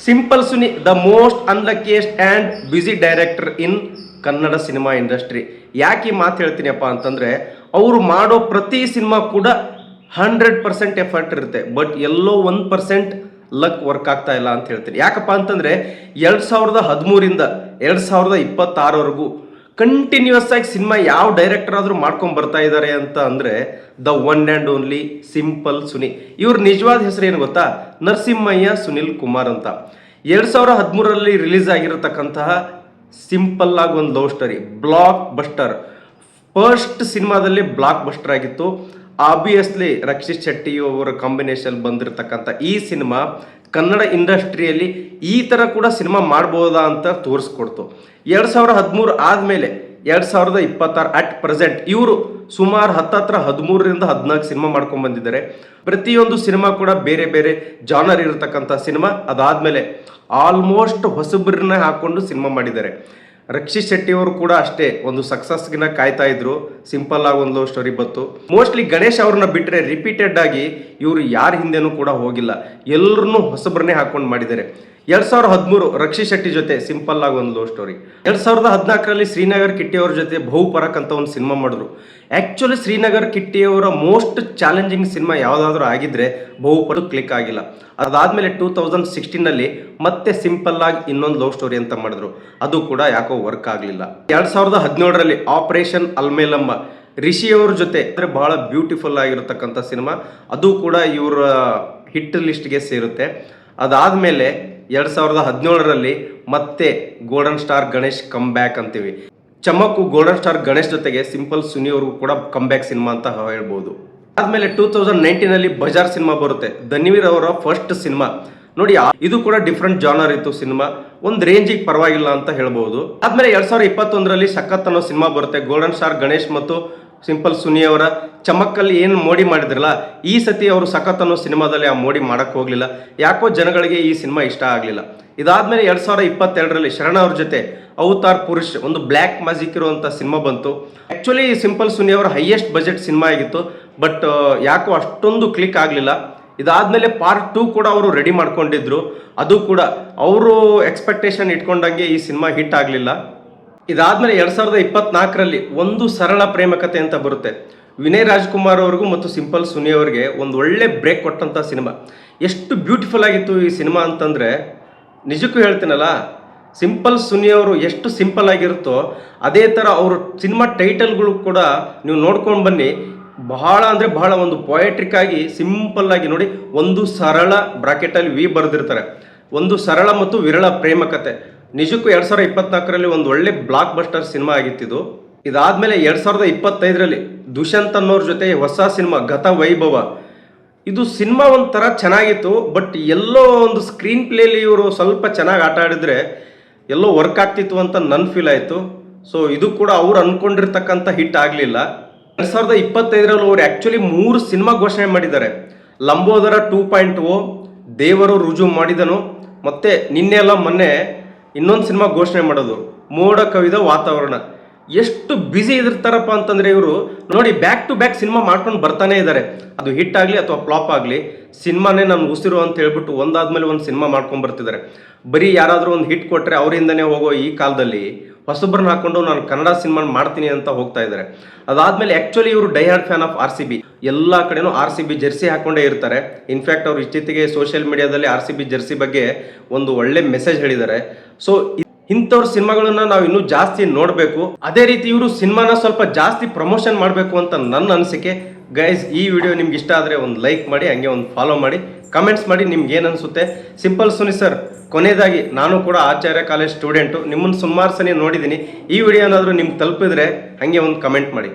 Simple Suni the most unluckiest and busy director in Kannada cinema industry. ಯಾಕೆ ಈ ಮಾತು ಹೇಳ್ತೀನಿಯಪ್ಪ ಅಂತಂದರೆ, ಅವರು ಮಾಡೋ ಪ್ರತಿ ಸಿನಿಮಾ ಕೂಡ 100% ಎಫರ್ಟ್ ಇರುತ್ತೆ, ಬಟ್ ಎಲ್ಲೋ 1% ಲಕ್ ವರ್ಕ್ ಆಗ್ತಾ ಇಲ್ಲ ಅಂತ ಹೇಳ್ತೀನಿ. ಯಾಕಪ್ಪ ಅಂತಂದರೆ 2013ರಿಂದ 2026ವರೆಗೂ ಕಂಟಿನ್ಯೂಸ್ ಆಗಿ ಸಿನಿಮಾ ಯಾವ ಡೈರೆಕ್ಟರ್ ಆದರೂ ಮಾಡ್ಕೊಂಡು ಬರ್ತಾ ಇದ್ದಾರೆ ಅಂತ ಅಂದರೆ the one and only simple Suni. ಇವ್ರ ನಿಜವಾದ ಹೆಸರು ಏನು ಗೊತ್ತಾ? ನರಸಿಂಹಯ್ಯ ಸುನಿಲ್ ಕುಮಾರ್ ಅಂತ. 2013ರಲ್ಲಿ ರಿಲೀಸ್ ಆಗಿರತಕ್ಕಂತಹ ಸಿಂಪಲ್ ಆಗಿ ಒಂದು love story, blockbuster, first ಸಿನಿಮಾದಲ್ಲಿ ಬ್ಲಾಕ್ ಬಸ್ಟರ್ ಆಗಿತ್ತು. ಆಬ್ವಿಯಸ್ಲಿ ರಕ್ಷಿತ್ ಶೆಟ್ಟಿ ಅವರ ಕಾಂಬಿನೇಷನ್ ಬಂದಿರತಕ್ಕಂಥ ಈ ಸಿನಿಮಾ ಕನ್ನಡ ಇಂಡಸ್ಟ್ರಿಯಲ್ಲಿ ಈ ಥರ ಕೂಡ ಸಿನಿಮಾ ಮಾಡ್ಬೋದಾ ಅಂತ ತೋರಿಸ್ಕೊಡ್ತು. 2013 ಆದಮೇಲೆ 2026 ಅಟ್ ಪ್ರೆಸೆಂಟ್ ಇವರು ಸುಮಾರು 13ರಿಂದ 14 ಸಿನಿಮಾ ಮಾಡ್ಕೊಂಡು ಬಂದಿದ್ದಾರೆ. ಪ್ರತಿಯೊಂದು ಸಿನಿಮಾ ಕೂಡ ಬೇರೆ ಬೇರೆ ಜಾನರ್ ಇರತಕ್ಕಂಥ ಸಿನಿಮಾ. ಅದಾದಮೇಲೆ ಆಲ್ಮೋಸ್ಟ್ ಹೊಸಬ್ರನ್ನ ಹಾಕ್ಕೊಂಡು ಸಿನಿಮಾ ಮಾಡಿದ್ದಾರೆ. ರಕ್ಷಿತ್ ಶೆಟ್ಟಿ ಅವರು ಕೂಡ ಅಷ್ಟೇ ಒಂದು ಸಕ್ಸಸ್ಗಿನ ಕಾಯ್ತಾ ಇದ್ರು. ಸಿಂಪಲ್ ಆಗಿ ಒಂದು ಲವ್ ಸ್ಟೋರಿ ಬಂತು. ಮೋಸ್ಟ್ಲಿ ಗಣೇಶ್ ಅವ್ರನ್ನ ಬಿಟ್ಟರೆ ರಿಪೀಟೆಡ್ ಆಗಿ ಇವರು ಯಾರ ಹಿಂದೆನೂ ಕೂಡ ಹೋಗಿಲ್ಲ, ಎಲ್ಲರನ್ನೂ ಹೊಸಬ್ರನ್ನೇ ಹಾಕೊಂಡು ಮಾಡಿದ್ದಾರೆ. 2013 ರಕ್ಷಿತ್ ಶೆಟ್ಟಿ ಜೊತೆ ಸಿಂಪಲ್ ಆಗಿ ಒಂದು ಲವ್ ಸ್ಟೋರಿ. 2014ರಲ್ಲಿ ಶ್ರೀನಗರ್ ಕಿಟ್ಟಿ ಅವ್ರ ಜೊತೆ ಬಹುಪರಕ್ ಅಂತ ಒಂದು ಸಿನಿಮಾ ಮಾಡಿದ್ರು. ಆ್ಯಕ್ಚುಲಿ ಶ್ರೀನಗರ್ ಕಿಟ್ಟಿಯವರ ಮೋಸ್ಟ್ ಚಾಲೆಂಜಿಂಗ್ ಸಿನಿಮಾ ಯಾವುದಾದ್ರೂ ಆಗಿದ್ರೆ ಬಹುಪರಕ್ ಕ್ಲಿಕ್ ಆಗಿಲ್ಲ. ಅದಾದಮೇಲೆ 2016ನಲ್ಲಿ ಮತ್ತೆ ಸಿಂಪಲ್ ಆಗಿ ಇನ್ನೊಂದು ಲವ್ ಸ್ಟೋರಿ ಅಂತ ಮಾಡಿದ್ರು, ಅದು ಕೂಡ ಯಾಕೋ ವರ್ಕ್ ಆಗಲಿಲ್ಲ. 2017ರಲ್ಲಿ ಆಪರೇಷನ್ ಅಲ್ಮೇಲಮ್ಮ ರಿಷಿಯವ್ರ ಜೊತೆ ಅಂದರೆ ಬಹಳ ಬ್ಯೂಟಿಫುಲ್ ಆಗಿರತಕ್ಕಂಥ ಸಿನಿಮಾ, ಅದು ಕೂಡ ಇವರ ಹಿಟ್ ಲಿಸ್ಟ್ಗೆ ಸೇರುತ್ತೆ. ಅದಾದಮೇಲೆ 2017ರಲ್ಲಿ ಮತ್ತೆ golden star Ganesh come back ಅಂತೀವಿ. ಚಮಕ್ಕು ಗೋಲ್ಡನ್ ಸ್ಟಾರ್ ಗಣೇಶ್ ಜೊತೆಗೆ ಸಿಂಪಲ್ ಸುನಿ ಅವ್ರಿಗೂ ಕೂಡ ಕಮ್ ಬ್ಯಾಕ್ ಸಿನಿಮಾ ಅಂತ ಹೇಳ್ಬೋದು. ಆದಮೇಲೆ 2019ನಲ್ಲಿ ಬಜಾರ್ ಸಿನಿಮಾ ಬರುತ್ತೆ, ಧನ್ವೀರ್ ಅವರ ಫಸ್ಟ್ ಸಿನಿಮಾ. ನೋಡಿ, ಇದು ಕೂಡ ಡಿಫ್ರೆಂಟ್ ಜಾನರ್ ಇತ್ತು ಸಿನಿಮಾ, ಒಂದು ರೇಂಜಿಗೆ ಪರವಾಗಿಲ್ಲ ಅಂತ ಹೇಳ್ಬೋದು. ಆದಮೇಲೆ 2021ರಲ್ಲಿ ಸಖತ್ ಅನ್ನೋ ಸಿನಿಮಾ ಬರುತ್ತೆ. ಗೋಲ್ಡನ್ ಸ್ಟಾರ್ ಗಣೇಶ್ ಮತ್ತು ಸಿಂಪಲ್ ಸುನಿ ಅವರ ಚಮಕ್ಕಲ್ಲಿ ಏನು ಮೋಡಿ ಮಾಡಿದ್ರಲ್ಲ, ಈ ಸತಿ ಅವರು ಸಖತ್ ಅನ್ನೋ ಸಿನಿಮಾದಲ್ಲಿ ಆ ಮೋಡಿ ಮಾಡೋಕ್ಕೆ ಹೋಗಲಿಲ್ಲ. ಯಾಕೋ ಜನಗಳಿಗೆ ಈ ಸಿನಿಮಾ ಇಷ್ಟ ಆಗಲಿಲ್ಲ. ಇದಾದಮೇಲೆ 2022ರಲ್ಲಿ ಶರಣ ಅವ್ರ ಜೊತೆ ಅವತಾರ್ ಪುರುಷ್ ಒಂದು ಬ್ಲ್ಯಾಕ್ ಮ್ಯಾಜಿಕ್ ಇರುವಂಥ ಸಿನಿಮಾ ಬಂತು. ಆ್ಯಕ್ಚುಲಿ ಸಿಂಪಲ್ ಸುನಿ ಅವರ ಹೈಯೆಸ್ಟ್ ಬಜೆಟ್ ಸಿನಿಮಾ ಆಗಿತ್ತು, ಬಟ್ ಯಾಕೋ ಅಷ್ಟೊಂದು ಕ್ಲಿಕ್ ಆಗಲಿಲ್ಲ. ಇದಾದಮೇಲೆ ಪಾರ್ಟ್ 2 ಕೂಡ ಅವರು ರೆಡಿ ಮಾಡ್ಕೊಂಡಿದ್ರು, ಅದು ಕೂಡ ಅವರು ಎಕ್ಸ್ಪೆಕ್ಟೇಷನ್ ಇಟ್ಕೊಂಡಂಗೆ ಈ ಸಿನಿಮಾ ಹಿಟ್ ಆಗಲಿಲ್ಲ. ಇದಾದಮೇಲೆ 2024ರಲ್ಲಿ ಒಂದು ಸರಳ ಪ್ರೇಮ ಕಥೆ ಅಂತ ಬರುತ್ತೆ. ವಿನಯ್ ರಾಜ್ಕುಮಾರ್ ಅವ್ರಿಗೂ ಮತ್ತು ಸಿಂಪಲ್ ಸುನಿ ಅವರಿಗೆ ಒಂದು ಒಳ್ಳೆ ಬ್ರೇಕ್ ಕೊಟ್ಟಂಥ ಸಿನಿಮಾ. ಎಷ್ಟು ಬ್ಯೂಟಿಫುಲ್ ಆಗಿತ್ತು ಈ ಸಿನಿಮಾ ಅಂತಂದರೆ, ನಿಜಕ್ಕೂ ಹೇಳ್ತೀನಲ್ಲ, ಸಿಂಪಲ್ ಸುನಿ ಅವರು ಎಷ್ಟು ಸಿಂಪಲ್ ಆಗಿರುತ್ತೋ ಅದೇ ಥರ ಅವರು ಸಿನಿಮಾ ಟೈಟಲ್ಗಳು ಕೂಡ ನೀವು ನೋಡ್ಕೊಂಡು ಬನ್ನಿ, ಬಹಳ ಅಂದರೆ ಬಹಳ ಒಂದು ಪೊಯೆಟ್ರಿಕ್ ಆಗಿ ಸಿಂಪಲ್ ಆಗಿ. ನೋಡಿ, ಒಂದು ಸರಳ ಬ್ರಾಕೆಟಲ್ಲಿ ವಿ ಬರೆದಿರ್ತಾರೆ, ಒಂದು ಸರಳ ಮತ್ತು ವಿರಳ ಪ್ರೇಮ ಕಥೆ. ನಿಜಕ್ಕೂ 2024ರಲ್ಲಿ ಒಂದು ಒಳ್ಳೆ ಬ್ಲಾಕ್ ಬಸ್ಟರ್ ಸಿನಿಮಾ ಆಗಿತ್ತಿದು. ಇದಾದಮೇಲೆ 2025ರಲ್ಲಿ ದುಷ್ಯಂತ್ ಅನ್ನೋರ ಜೊತೆ ಹೊಸ ಸಿನಿಮಾ ಗತ ವೈಭವ. ಇದು ಸಿನಿಮಾ ಒಂಥರ ಚೆನ್ನಾಗಿತ್ತು, ಬಟ್ ಎಲ್ಲೋ ಒಂದು ಸ್ಕ್ರೀನ್ ಪ್ಲೇಲಿ ಇವರು ಸ್ವಲ್ಪ ಚೆನ್ನಾಗಿ ಆಟ ಆಡಿದ್ರೆ ಎಲ್ಲೋ ವರ್ಕ್ ಆಗ್ತಿತ್ತು ಅಂತ ನನ್ನ ಫೀಲ್ ಆಯಿತು. ಸೊ ಇದು ಕೂಡ ಅವ್ರು ಅಂದ್ಕೊಂಡಿರ್ತಕ್ಕಂಥ ಹಿಟ್ ಆಗಲಿಲ್ಲ. 2025ರಲ್ಲಿ ಅವರು ಆ್ಯಕ್ಚುಲಿ 3 ಸಿನಿಮಾ ಘೋಷಣೆ ಮಾಡಿದ್ದಾರೆ. ಲಂಬೋದರ 2.0, ದೇವರು ರುಜು ಮಾಡಿದನು, ಮತ್ತು ನಿನ್ನೆಲ್ಲ ಮೊನ್ನೆ ಇನ್ನೊಂದು ಸಿನಿಮಾ ಘೋಷಣೆ ಮಾಡೋದು, ಮೋಡ ಕವಿದ ವಾತಾವರಣ. ಎಷ್ಟು ಬ್ಯುಸಿ ಇರ್ತಾರಪ್ಪ ಅಂತಂದರೆ ಇವರು ನೋಡಿ, ಬ್ಯಾಕ್ ಟು ಬ್ಯಾಕ್ ಸಿನಿಮಾ ಮಾಡ್ಕೊಂಡು ಬರ್ತಾನೆ ಇದ್ದಾರೆ. ಅದು ಹಿಟ್ ಆಗಲಿ ಅಥವಾ ಫ್ಲಾಪ್ ಆಗಲಿ, ಸಿನಿಮಾನೇ ನಾನು ಉಸಿರು ಅಂತ ಹೇಳ್ಬಿಟ್ಟು ಒಂದಾದ್ಮೇಲೆ ಒಂದು ಸಿನಿಮಾ ಮಾಡ್ಕೊಂಡು ಬರ್ತಿದ್ದಾರೆ. ಬರೀ ಯಾರಾದರೂ ಒಂದು ಹಿಟ್ ಕೊಟ್ಟರೆ ಅವರಿಂದನೇ ಹೋಗೋ ಈ ಕಾಲದಲ್ಲಿ ಹೊಸಬ್ರನ್ನ ಹಾಕ್ಕೊಂಡು ನಾನು ಕನ್ನಡ ಸಿನಿಮಾ ಮಾಡ್ತೀನಿ ಅಂತ ಹೋಗ್ತಾ ಇದ್ದಾರೆ. ಅದಾದಮೇಲೆ ಆ್ಯಕ್ಚುಲಿ ಇವರು ಡೈಹಾರ್ಡ್ ಫ್ಯಾನ್ ಆಫ್ RCB, ಎಲ್ಲ ಕಡೆನೂ RCB ಜೆರ್ಸಿ ಹಾಕ್ಕೊಂಡೇ ಇರ್ತಾರೆ. ಇನ್ಫ್ಯಾಕ್ಟ್ ಅವರು ಇಷ್ಟೊತ್ತಿಗೆ ಸೋಷಿಯಲ್ ಮೀಡಿಯಾದಲ್ಲಿ RCB ಜೆರ್ಸಿ ಬಗ್ಗೆ ಒಂದು ಒಳ್ಳೆ ಮೆಸೇಜ್ ಹೇಳಿದ್ದಾರೆ. ಸೊ ಇಂಥವ್ರ ಸಿನಿಮಾಗಳನ್ನ ನಾವು ಇನ್ನೂ ಜಾಸ್ತಿ ನೋಡಬೇಕು. ಅದೇ ರೀತಿ ಇವರು ಸಿನಿಮಾನ ಸ್ವಲ್ಪ ಜಾಸ್ತಿ ಪ್ರಮೋಷನ್ ಮಾಡಬೇಕು ಅಂತ ನನ್ನ ಅನಿಸಿಕೆ. ಗೈಸ್, ಈ ವಿಡಿಯೋ ನಿಮ್ಗೆ ಇಷ್ಟ ಆದರೆ ಒಂದು ಲೈಕ್ ಮಾಡಿ, ಹಂಗೆ ಒಂದು ಫಾಲೋ ಮಾಡಿ, ಕಮೆಂಟ್ಸ್ ಮಾಡಿ ನಿಮ್ಗೆ ಏನು ಅನಿಸುತ್ತೆ. ಸಿಂಪಲ್ ಸುನಿ ಸರ್, ಕೊನೆಯದಾಗಿ ನಾನು ಕೂಡ ಆಚಾರ್ಯ ಕಾಲೇಜ್ ಸ್ಟೂಡೆಂಟು, ನಿಮ್ಮನ್ನು ಸುಮಾರು ಸಲ ನೋಡಿದ್ದೀನಿ. ಈ ವಿಡಿಯೋ ಏನಾದರೂ ನಿಮ್ಗೆ ತಲುಪಿದ್ರೆ ಹಾಗೆ ಒಂದು ಕಮೆಂಟ್ ಮಾಡಿ.